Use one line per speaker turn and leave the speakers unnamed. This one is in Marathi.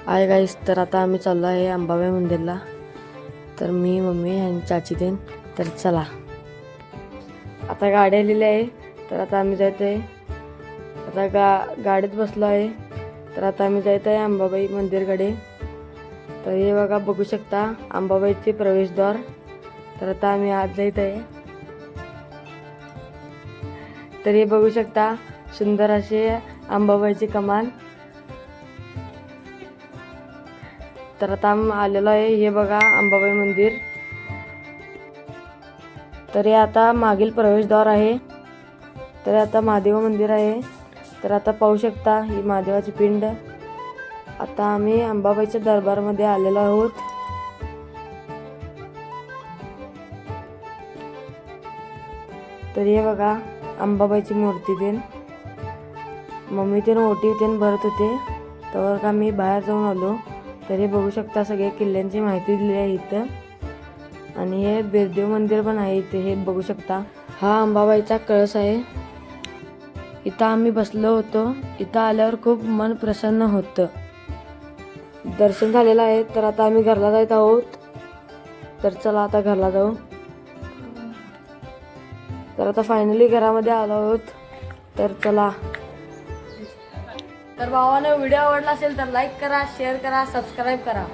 आहे गाईस, तर आता आम्ही चाललो आहे अंबाबाई मंदिरला. तर मी, मम्मी आणि चाची देन. तर चला, आता गाडी आलेली आहे. तर आता आम्ही जायचं आहे. आता गाडीत बसलो आहे. तर आता आम्ही जायचं आहे अंबाबाई मंदिरकडे. तर हे बघा, बघू शकता अंबाबाईचे प्रवेशद्वार. तर आता आम्ही आज जायत आहे. तर हे बघू शकता सुंदर असे अंबाबाईची कमान. तर आता आम्ही आलेलो आहे. हे बघा अंबाबाई मंदिर. तर हे आता मागील प्रवेशद्वार आहे. तर आता महादेव मंदिर आहे. तर आता पाहू शकता ही महादेवाची पिंड. आता आम्ही अंबाबाईच्या दरबारमध्ये आलेलो आहोत. तर हे बघा अंबाबाईची मूर्ती देन. मम्मी तेन ओटी तेन भरत होते, तर का मी बाहेर जाऊन आलो. तर हे बघू शकता सगळे किल्ल्यांची माहिती दिली आहे इथं. आणि हे बिरदेव मंदिर पण आहे इथे, हे बघू शकता. हा अंबाबाईचा कळस आहे. इथं आम्ही बसलो होतो. इथं आल्यावर खूप मन प्रसन्न होतं. दर्शन झालेलं आहे. तर आता आम्ही घरला जात आहोत. तर चला आता घरला जाऊ. तर आता फायनली घरामध्ये आलो आहोत. तर चला. तर भावानं व्हिडिओ आवडला असेल तर लाईक करा, शेअर करा, सबस्क्राईब करा.